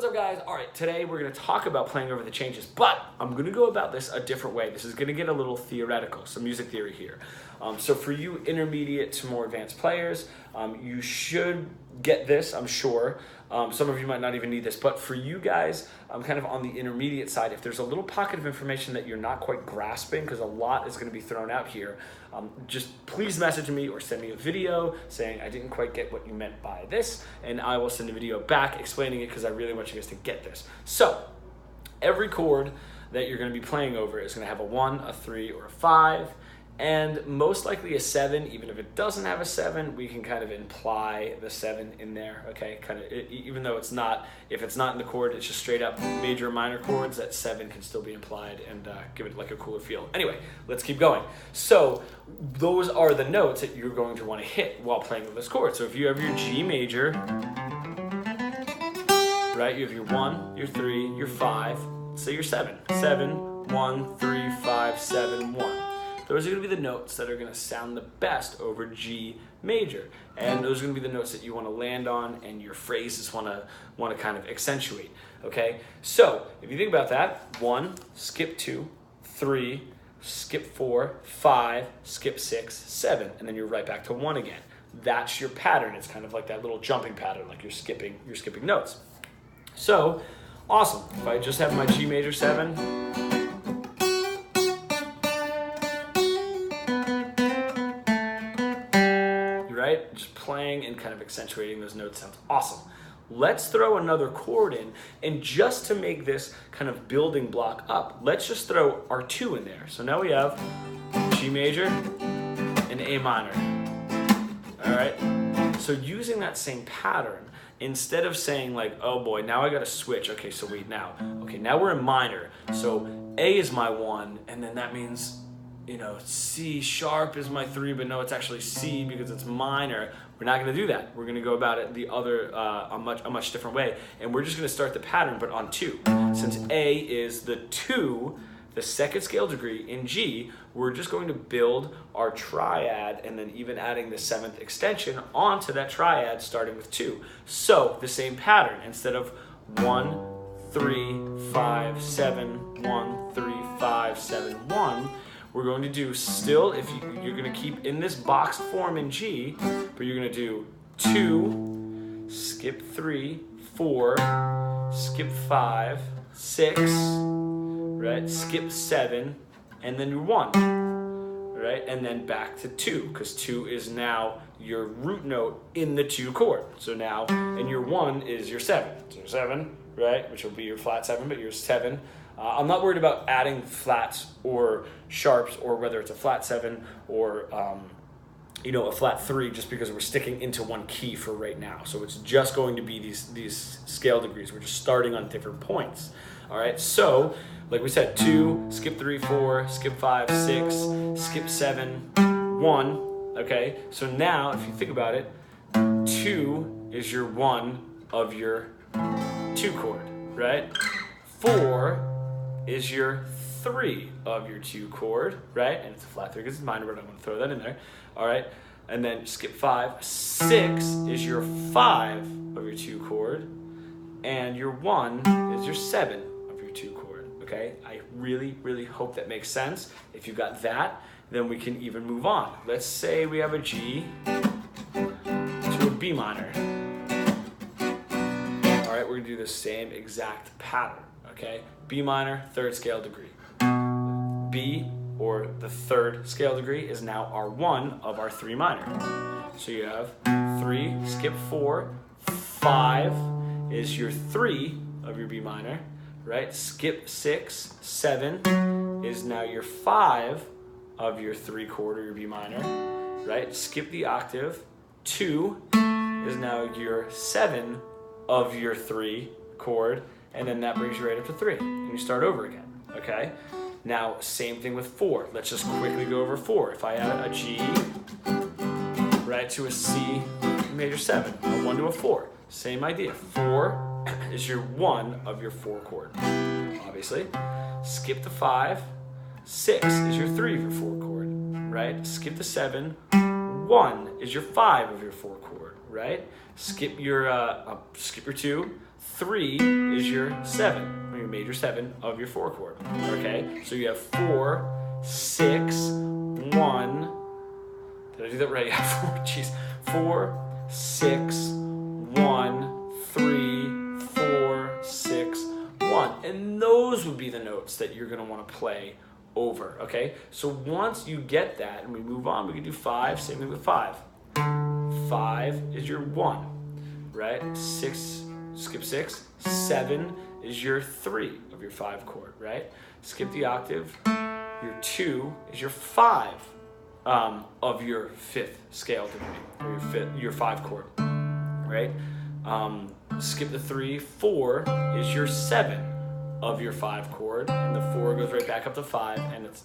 What's up, guys? All right, today we're going to talk about playing over the changes, but I'm going to go about this a different way. This is going to get a little theoretical, some music theory here. So for you intermediate to more advanced players, you should get this, I'm sure. Some of you might not even need this, but for you guys, I'm kind of on the intermediate side. If there's a little pocket of information that you're not quite grasping, because a lot is going to be thrown out here, just please message me or send me a video saying I didn't quite get what you meant by this, and I will send a video back explaining it because I really want you guys to get this. So every chord that you're going to be playing over is going to have a 1, a 3, or a 5. And most likely a 7. Even if it doesn't have a 7, we can kind of imply the 7 in there, okay? Even though it's not, if it's not in the chord, it's just straight up major or minor chords, that 7 can still be implied and give it like a cooler feel. Anyway, let's keep going. So those are the notes that you're going to want to hit while playing with this chord. So if you have your G major, right? You have your 1, your 3, your 5, say your 7. 7, 1, 3, 5, 7, 1. Those are going to be the notes that are going to sound the best over G major. And those are going to be the notes that you want to land on and your phrases want to kind of accentuate, okay? So if you think about that, 1, skip 2, 3, skip 4, 5, skip 6, 7, and then you're right back to 1 again. That's your pattern. It's kind of like that little jumping pattern, like you're skipping notes. So, awesome. If I just have my G major 7, right? Just playing and kind of accentuating those notes sounds awesome. Let's throw another chord in, and just to make this kind of building block up, let's just throw our 2 in there. So now we have G major and A minor. All right? So using that same pattern, instead of saying like, oh boy, now I gotta switch. Okay, so wait now. Okay, now we're in minor. So A is my 1, and then that means, you know, C sharp is my 3, but no, it's actually C because it's minor. We're not going to do that. We're going to go about it the other, a much different way. And we're just going to start the pattern, but on 2. Since A is the 2, the second scale degree in G, we're just going to build our triad and then even adding the 7th extension onto that triad starting with 2. So the same pattern, instead of 1, 3, 5, 7, 1, 3, 5, 7, 1, we're going to do still, if you're going to keep in this boxed form in G, but you're going to do 2, skip 3, 4, skip 5, 6, right? Skip 7, and then your 1, right? And then back to 2, because 2 is now your root note in the 2 chord. So now, and your 1 is your 7. So your 7, right? Which will be your flat 7, but your 7. I'm not worried about adding flats or sharps, or whether it's a flat 7 or a flat 3, just because we're sticking into one key for right now. So it's just going to be these scale degrees. We're just starting on different points. All right. So like we said, 2, skip 3, 4, skip 5, 6, skip 7, 1. Okay. So now if you think about it, 2 is your 1 of your 2 chord, right? 4 is your 3 of your 2 chord, right? And it's a flat 3 because it's minor, but I'm going to throw that in there. All right. And then skip 5. 6 is your 5 of your 2 chord. And your 1 is your 7 of your 2 chord. Okay. I really, really hope that makes sense. If you got that, then we can even move on. Let's say we have a G to a B minor. All right. We're going to do the same exact pattern. Okay, B minor, 3rd scale degree. B, or the 3rd scale degree, is now our 1 of our 3 minor. So you have 3, skip 4, 5 is your 3 of your B minor, right? Skip 6, 7 is now your 5 of your 3 chord or your B minor, right? Skip the octave, 2 is now your 7 of your 3 chord, and then that brings you right up to 3, and you start over again, okay? Now, same thing with 4. Let's just quickly go over 4. If I add a G, right, to a C major 7, a 1 to a 4, same idea. 4 is your 1 of your 4 chord, obviously. Skip the 5, 6 is your 3 of your 4 chord, right? Skip the 7, 1 is your 5 of your 4 chord, right? Skip your 2. 3 is your 7, or your major 7 of your 4 chord, okay? So you have 4, 6, 1. Did I do that right? Yeah, 4, jeez. 4, 6, 1, 3, 4, 6, 1. And those would be the notes that you're gonna wanna play over, okay? So once you get that, and we move on, we can do 5, same thing with 5. 5 is your 1, right? 6, skip 6. 7 is your 3 of your 5 chord, right? Skip the octave. Your 2 is your 5 of your 5th scale degree, or your 5 chord, right? Skip the 3. 4 is your 7 of your 5 chord, and the 4 goes right back up to 5, and it's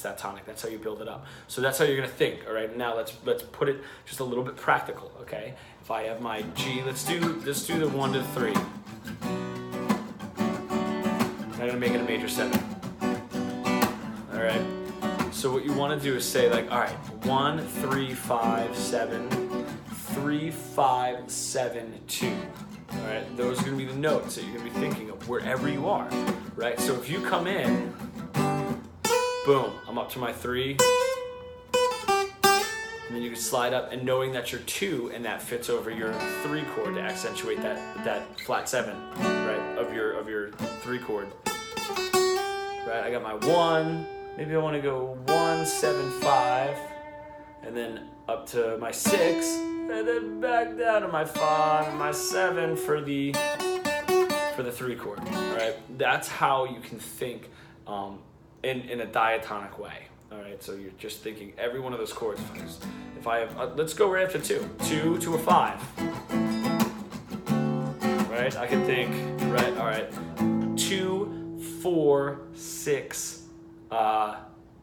that tonic. That's how you build it up. So that's how you're gonna think. All right, now let's put it just a little bit practical. Okay, if I have my G, let's do the 1 to 3. I'm gonna make it a major 7. All right. So what you want to do is say like, all right, 1, 3, 5, 7, 3, 5, 7, 2. All right, those are going to be the notes that you're going to be thinking of wherever you are, right? So if you come in, boom, I'm up to my 3, and then you can slide up, and knowing that you're 2 and that fits over your 3 chord to accentuate that flat 7, right, of your 3 chord. Right, I got my 1. Maybe I want to go 1, 7, 5, and then up to my 6, and then back down to my 5 and my 7 for the 3 chord. All right, that's how you can think in a diatonic way. All right, so you're just thinking every one of those chords. If I have, let's go right up to 2 to a 5. Right, I can think, right, all right, 2, 4, 6.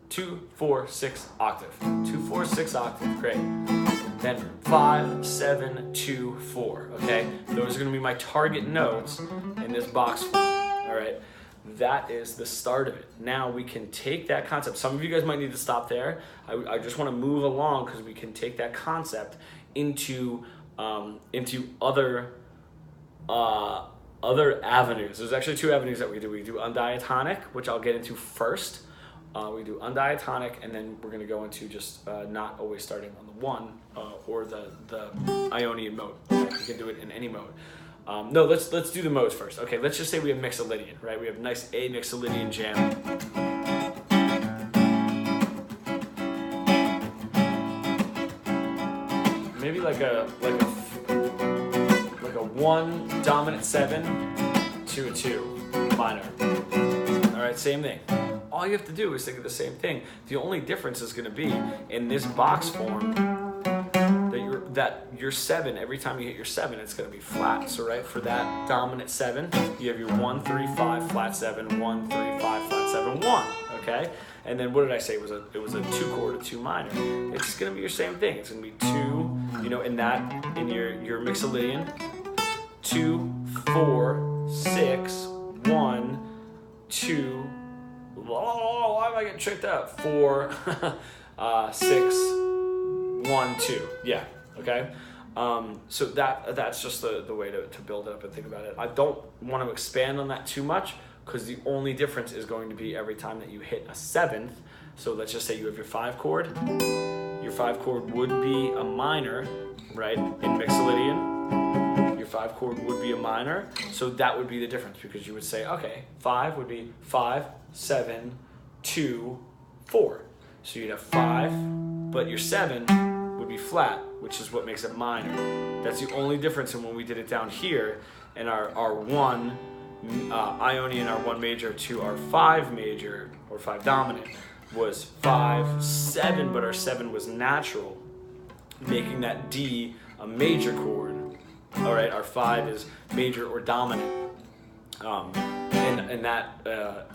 2, 4, 6 octave. 2, 4, 6 octave. Great. Then 5, 7, 2, 4. Okay, those are going to be my target notes in this box form. All right, that is the start of it. Now we can take that concept. Some of you guys might need to stop there. I just want to move along because we can take that concept into other avenues. There's actually 2 avenues that we do. We do undiatonic, which I'll get into first. We do undiatonic, and then we're going to go into just not always starting on the 1 or the Ionian mode. Right? You can do it in any mode. No, let's do the modes first. Okay, let's just say we have Mixolydian, right? We have nice A Mixolydian jam. Maybe like a 1 dominant 7 to a 2 minor. All right, same thing. All you have to do is think of the same thing. The only difference is going to be in this box form that your 7, every time you hit your 7, it's going to be flat. So right, for that dominant 7, you have your 1, 3, 5, flat 7, 1, 3, 5, flat 7, 1. Okay, and then what did I say? It was a 2 chord, a 2 minor. It's going to be your same thing. It's going to be 2, you know, in your Mixolydian, 2, 4, 6, 1, 2. Oh, why am I getting tricked up? 4, 6, 1, 2. Yeah, okay? So that's just the way to build it up and think about it. I don't want to expand on that too much because the only difference is going to be every time that you hit a 7th. So let's just say you have your 5 chord. Your 5 chord would be a minor, right, in Mixolydian. Your 5 chord would be a minor. So that would be the difference because you would say, okay, 5 would be 5, 7, 2, 4. So you'd have 5, but your 7 would be flat, which is what makes it minor. That's the only difference in when we did it down here in our 1 Ionian, our 1 major to our 5 major or 5 dominant was 5, 7, but our 7 was natural, making that D a major chord. All right, our 5 is major or dominant.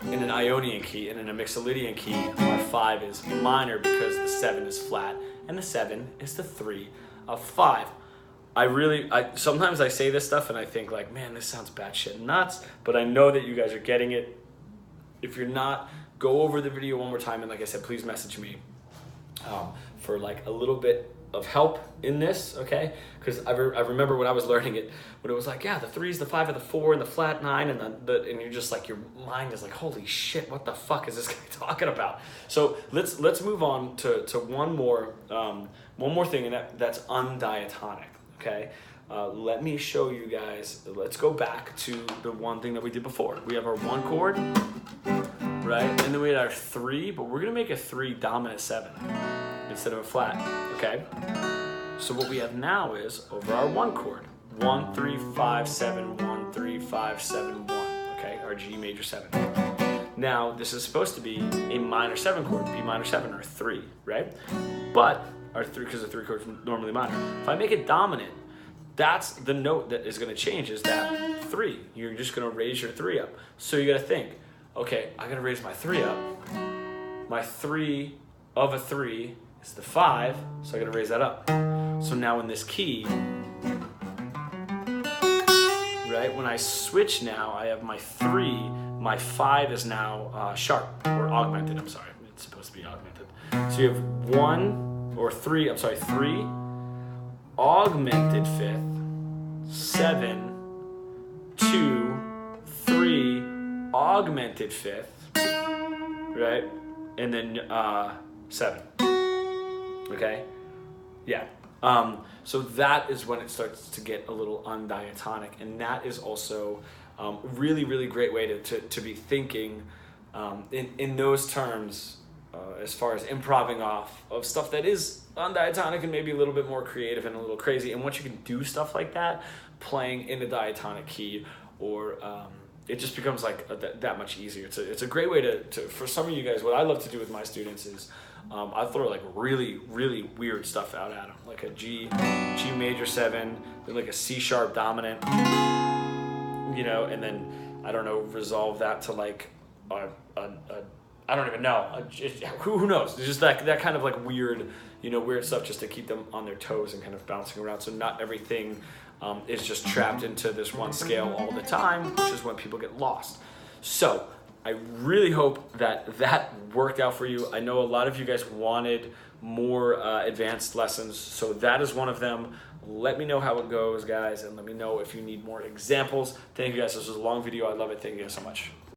In an Ionian key and in a Mixolydian key, our 5 is minor because the 7 is flat and the 7 is the 3 of 5. Sometimes I say this stuff and I think like, man, this sounds batshit nuts, but I know that you guys are getting it. If you're not, go over the video one more time, and like I said, please message me for like a little bit of help in this, okay? Because I remember when I was learning it, when it was like, yeah, the 3's the 5 and the 4 and the flat 9 and and you're just like, your mind is like, holy shit, what the fuck is this guy talking about? So let's move on to one more thing, and that's undiatonic, okay? Let me show you guys. Let's go back to the one thing that we did before. We have our 1 chord, right? And then we had our 3, but we're gonna make a 3 dominant 7 instead of a flat, okay? So what we have now is over our 1 chord, 1, 3, 5, 7, 1, 3, 5, 7, 1, okay? Our G major 7. Now, this is supposed to be a minor 7 chord, B minor 7 or 3, right? But our 3, because the 3 chord is normally minor. If I make it dominant, that's the note that is going to change, is that 3. You're just going to raise your 3 up. So you got to think, okay, I got to raise my 3 up. My 3 of a 3 is the 5, so I got to raise that up. So now in this key, right, when I switch now, I have my 3, my 5 is now sharp, or augmented, I'm sorry. It's supposed to be augmented. So you have 3, augmented 5th, 7, 2, 3, augmented 5th, right? And then 7, okay? Yeah. So that is when it starts to get a little undiatonic, and that is also really, really great way to be thinking in those terms as far as improving off of stuff that is undiatonic and maybe a little bit more creative and a little crazy. And once you can do stuff like that, playing in the diatonic key, or it just becomes like that much easier. It's a great way to for some of you guys, what I love to do with my students is I throw like really, really weird stuff out at them, like a G major 7, then like a C sharp dominant, you know, and then I don't know, resolve that to like I don't even know, who knows? It's just that kind of like weird, you know, weird stuff just to keep them on their toes and kind of bouncing around. So not everything is just trapped into this one scale all the time, which is when people get lost. So I really hope that worked out for you. I know a lot of you guys wanted more advanced lessons, so that is one of them. Let me know how it goes, guys, and let me know if you need more examples. Thank you guys. This was a long video. I love it. Thank you guys so much.